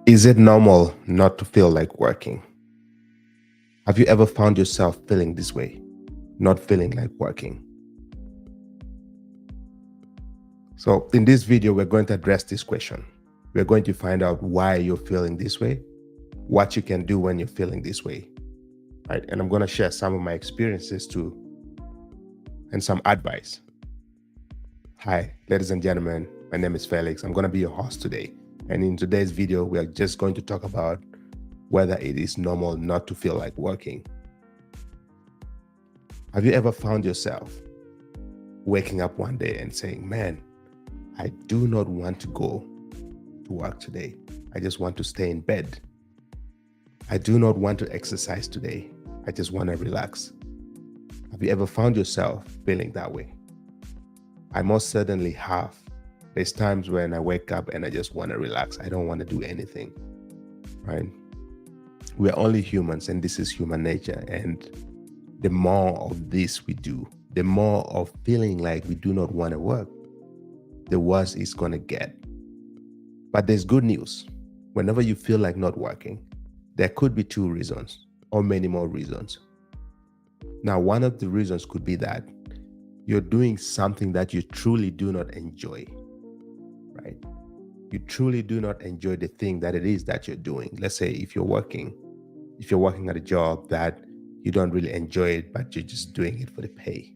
Is it normal not to feel like working? Have you ever found yourself feeling this way, not feeling like working? So in this video, we're going to address this question. We're going to find out why you're feeling this way, what you can do when you're feeling this way, right? And I'm going to share some of my experiences too and some advice. Hi, ladies and gentlemen, my name is Felix. I'm going to be your host today. And in today's video, we are just going to talk about whether it is normal not to feel like working. Have you ever found yourself waking up one day and saying, man, I do not want to go to work today. I just want to stay in bed. I do not want to exercise today. I just want to relax. Have you ever found yourself feeling that way? I most certainly have. There's times when I wake up and I just want to relax. I don't want to do anything, right? We're only humans and this is human nature. And the more of this we do, the more of feeling like we do not want to work, the worse it's going to get. But there's good news. Whenever you feel like not working, there could be two reasons or many more reasons. Now, one of the reasons could be that you're doing something that you truly do not enjoy, right? You truly do not enjoy the thing that it is that you're doing. Let's say if you're working at a job that you don't really enjoy it, but you're just doing it for the pay,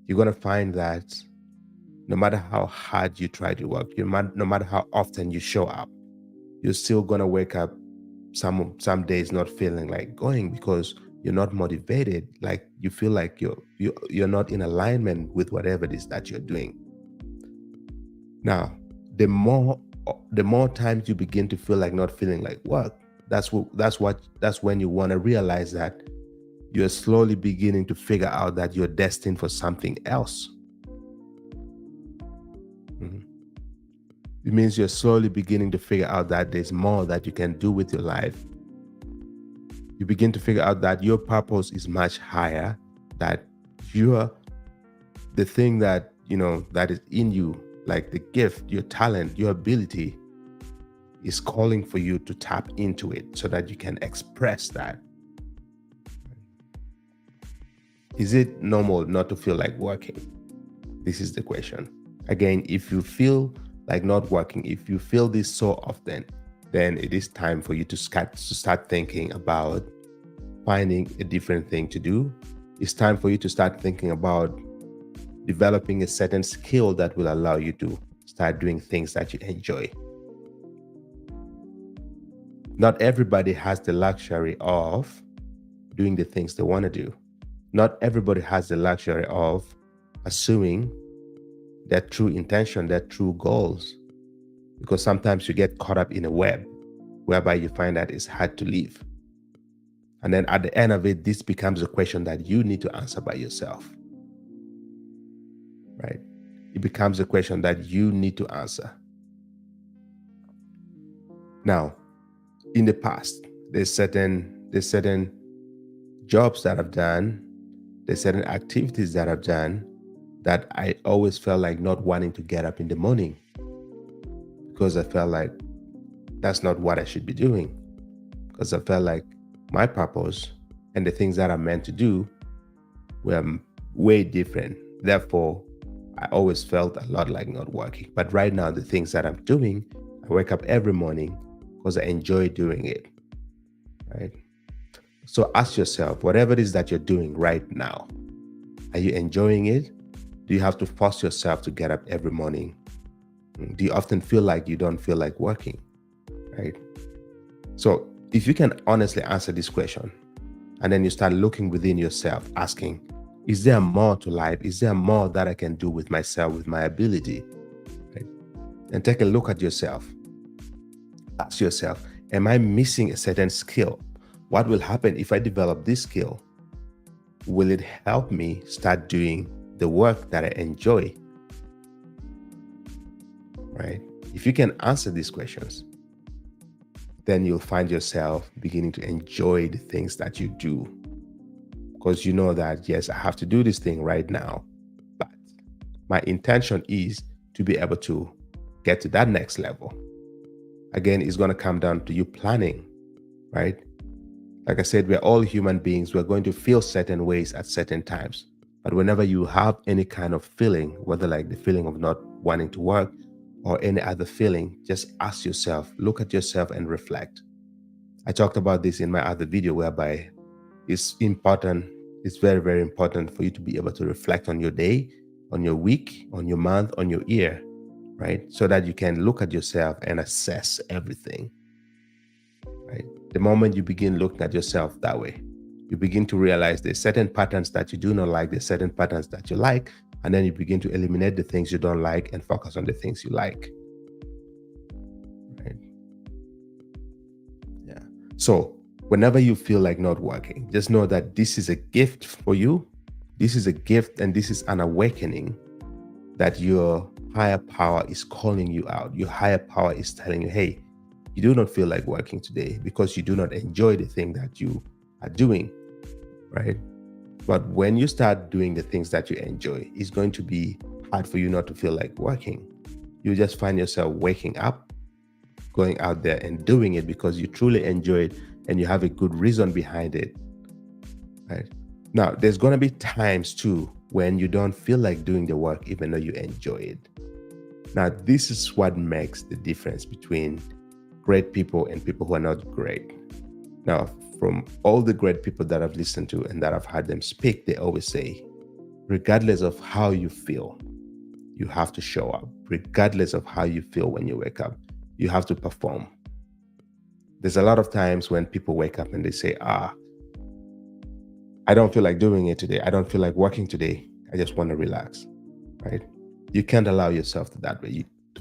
you're going to find that no matter how hard you try to work, no matter how often you show up, you're still going to wake up some days not feeling like going because you're not motivated. Like you feel like you're not in alignment with whatever it is that you're doing. Now, the more times you begin to feel like not feeling like work, that's when you want to realize that you're slowly beginning to figure out that you're destined for something else. It means you're slowly beginning to figure out that there's more that you can do with your life. You begin to figure out that your purpose is much higher, that the thing that, that is in you, like the gift, your talent, your ability is calling for you to tap into it so that you can express that. Is it normal not to feel like working? This is the question. Again, if you feel like not working, if you feel this so often, then it is time for you to start thinking about finding a different thing to do. It's time for you to start thinking about developing a certain skill that will allow you to start doing things that you enjoy. Not everybody has the luxury of doing the things they want to do. Not everybody has the luxury of pursuing their true intention, their true goals, because sometimes you get caught up in a web whereby you find that it's hard to leave. And then at the end of it, this becomes a question that you need to answer by yourself, right? It becomes a question that you need to answer. Now, in the past, there's certain jobs that I've done, there's certain activities that I've done that I always felt like not wanting to get up in the morning because I felt like that's not what I should be doing, because I felt like my purpose and the things that I'm meant to do were way different. Therefore, I always felt a lot like not working. But right now, the things that I'm doing, I wake up every morning because I enjoy doing it, right? So ask yourself, whatever it is that you're doing right now, are you enjoying it? Do you have to force yourself to get up every morning? Do you often feel like you don't feel like working, right? So if you can honestly answer this question, and then you start looking within yourself, asking, is there more to life? Is there more that I can do with myself, with my ability? Right? And take a look at yourself. Ask yourself, am I missing a certain skill? What will happen if I develop this skill? Will it help me start doing the work that I enjoy? Right? If you can answer these questions, then you'll find yourself beginning to enjoy the things that you do. Because you know that, yes, I have to do this thing right now, but my intention is to be able to get to that next level. Again, it's going to come down to you planning, right? Like I said, we're all human beings. We're going to feel certain ways at certain times. But whenever you have any kind of feeling, whether like the feeling of not wanting to work or any other feeling, just ask yourself, look at yourself and reflect. I talked about this in my other video, whereby it's important, it's very, very important for you to be able to reflect on your day, on your week, on your month, on your year, right? So that you can look at yourself and assess everything, right? The moment you begin looking at yourself that way, you begin to realize there's certain patterns that you do not like, there's certain patterns that you like, and then you begin to eliminate the things you don't like and focus on the things you like, right? Yeah. So whenever you feel like not working, just know that this is a gift for you. This is a gift, and this is an awakening that your higher power is calling you out. Your higher power is telling you, hey, you do not feel like working today because you do not enjoy the thing that you are doing, right? But when you start doing the things that you enjoy, it's going to be hard for you not to feel like working. You just find yourself waking up, going out there and doing it because you truly enjoy it and you have a good reason behind it, right? Now, there's going to be times too when you don't feel like doing the work even though you enjoy it. Now, this is what makes the difference between great people and people who are not great. Now, from all the great people that I've listened to and that I've heard them speak, they always say, regardless of how you feel, you have to show up. Regardless of how you feel when you wake up, you have to perform. There's a lot of times when people wake up and they say, I don't feel like doing it today. I don't feel like working today. I just want to relax, right? You can't allow yourself to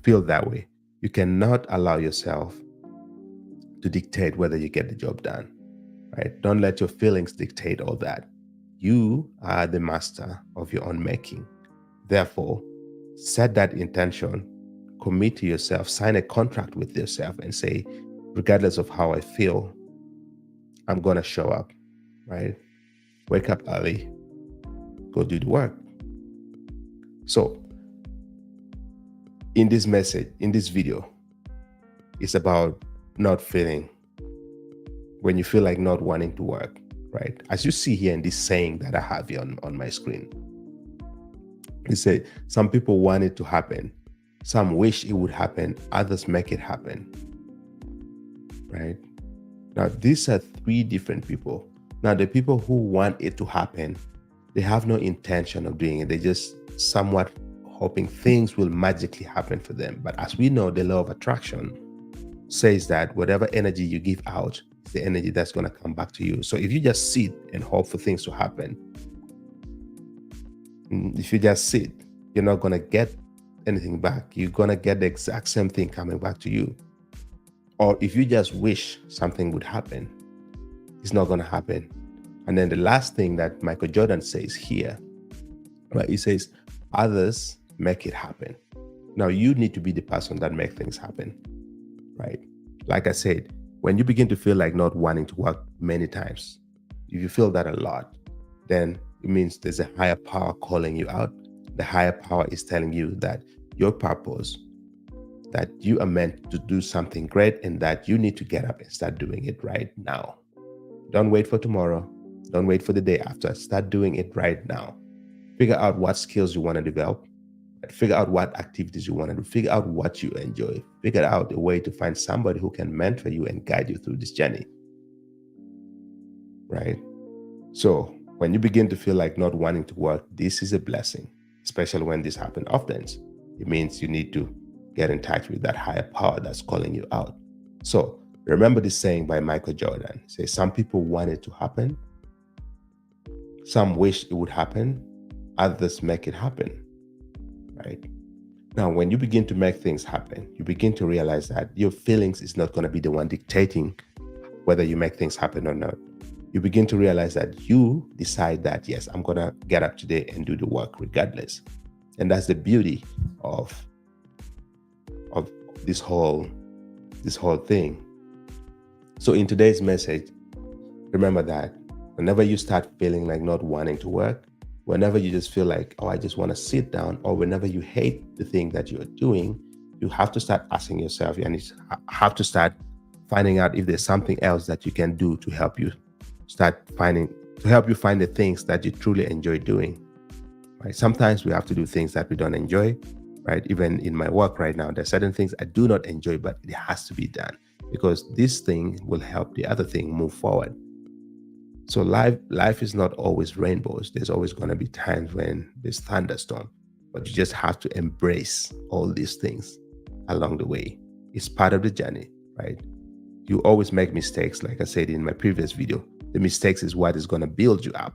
feel that way. You cannot allow yourself to dictate whether you get the job done, right? Don't let your feelings dictate all that. You are the master of your own making. Therefore, set that intention, commit to yourself, sign a contract with yourself and say, regardless of how I feel, I'm going to show up, right? Wake up early, go do the work. So in this message, in this video, it's about not feeling, when you feel like not wanting to work, right? As you see here in this saying that I have here on my screen, it says, some people want it to happen. Some wish it would happen. Others make it happen, right? Now, these are three different people. Now, the people who want it to happen, they have no intention of doing it. They just somewhat hoping things will magically happen for them. But as we know, the law of attraction says that whatever energy you give out is the energy that's going to come back to you. So if you just sit and hope for things to happen, if you just sit, you're not going to get anything back. You're going to get the exact same thing coming back to you. Or if you just wish something would happen, it's not going to happen. And then the last thing that Michael Jordan says here, right? He says, others make it happen. Now, you need to be the person that makes things happen, right? Like I said, when you begin to feel like not wanting to work many times, if you feel that a lot, then it means there's a higher power calling you out. The higher power is telling you that your purpose, that you are meant to do something great and that you need to get up and start doing it right now. Don't wait for tomorrow. Don't wait for the day after. Start doing it right now. Figure out what skills you want to develop. Figure out what activities you want to do. Figure out what you enjoy. Figure out a way to find somebody who can mentor you and guide you through this journey, right? So when you begin to feel like not wanting to work, this is a blessing, especially when this happens often. It means you need to get in touch with that higher power that's calling you out. So remember this saying by Michael Jordan. It says, some people want it to happen. Some wish it would happen. Others make it happen, right? Now, when you begin to make things happen, you begin to realize that your feelings is not going to be the one dictating whether you make things happen or not. You begin to realize that you decide that, yes, I'm going to get up today and do the work regardless. And that's the beauty of this whole thing. So in today's message, remember that whenever you start feeling like not wanting to work, whenever you just feel like, oh, I just want to sit down, or whenever you hate the thing that you're doing, You have to start asking yourself, and you have to start finding out if there's something else that you can do to help you find the things that you truly enjoy doing. Right? Sometimes we have to do things that we don't enjoy. Right? Even in my work right now, there's certain things I do not enjoy, but it has to be done because this thing will help the other thing move forward. So life is not always rainbows. There's always going to be times when there's thunderstorm, but you just have to embrace all these things along the way. It's part of the journey, right? You always make mistakes. Like I said in my previous video, the mistakes is what is going to build you up,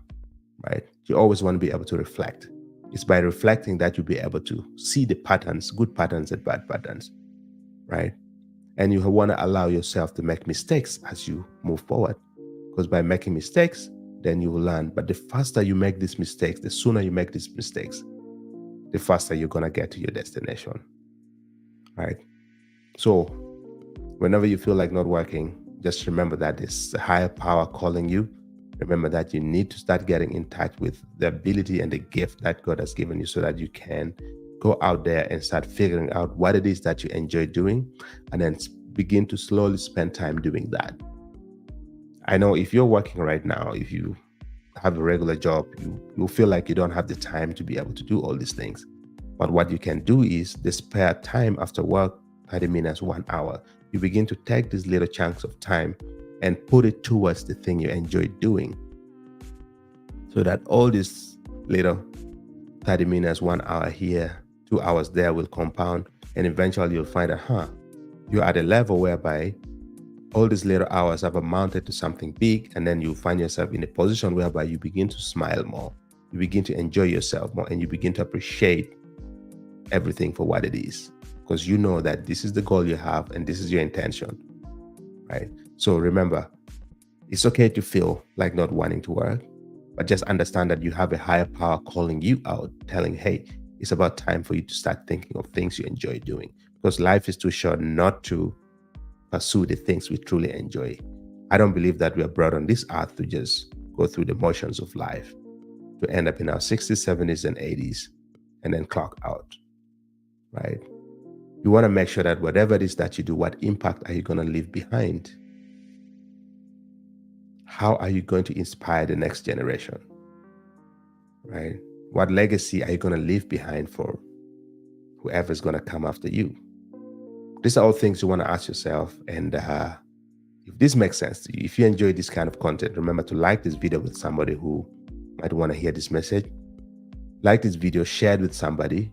right? You always want to be able to reflect. It's by reflecting that you'll be able to see the patterns, good patterns and bad patterns, right? And you want to allow yourself to make mistakes as you move forward. Because by making mistakes, then you will learn. But the faster you make these mistakes, the sooner you make these mistakes, the faster you're going to get to your destination, right? So whenever you feel like not working, just remember that there's a higher power calling you. Remember that you need to start getting in touch with the ability and the gift that God has given you so that you can go out there and start figuring out what it is that you enjoy doing, and then begin to slowly spend time doing that. I know if you're working right now, if you have a regular job, you'll feel like you don't have the time to be able to do all these things. But what you can do is the spare time after work, 30 minutes, 1 hour, you begin to take these little chunks of time and put it towards the thing you enjoy doing. So that all these little 30 minutes, 1 hour here, 2 hours there will compound, and eventually you'll find that, you're at a level whereby all these little hours have amounted to something big, and then you find yourself in a position whereby you begin to smile more, you begin to enjoy yourself more, and you begin to appreciate everything for what it is, because you know that this is the goal you have and this is your intention, right? So remember, it's okay to feel like not wanting to work, but just understand that you have a higher power calling you out, telling, hey, it's about time for you to start thinking of things you enjoy doing, because life is too short not to pursue the things we truly enjoy. I don't believe that we are brought on this earth to just go through the motions of life, to end up in our 60s, 70s, and 80s, and then clock out, right? You want to make sure that whatever it is that you do, what impact are you going to leave behind? How are you going to inspire the next generation, right? What legacy are you going to leave behind for whoever's going to come after you? These are all things you want to ask yourself. And if this makes sense to you, if you enjoy this kind of content, remember to like this video with somebody who might want to hear this message. Like this video, share it with somebody,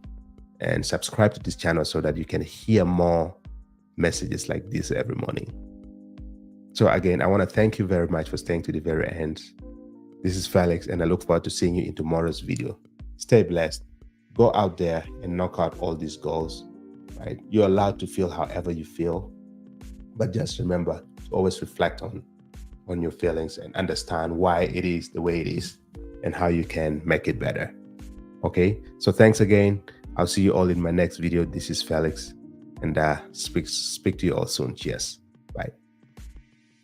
and subscribe to this channel so that you can hear more messages like this every morning. So again, I want to thank you very much for staying to the very end. This is Felix, and I look forward to seeing you in tomorrow's video. Stay blessed. Go out there and knock out all these goals. Right? You're allowed to feel however you feel, but just remember to always reflect on your feelings and understand why it is the way it is and how you can make it better. Okay, so thanks again. I'll see you all in my next video. This is Felix, and speak to you all soon. Cheers.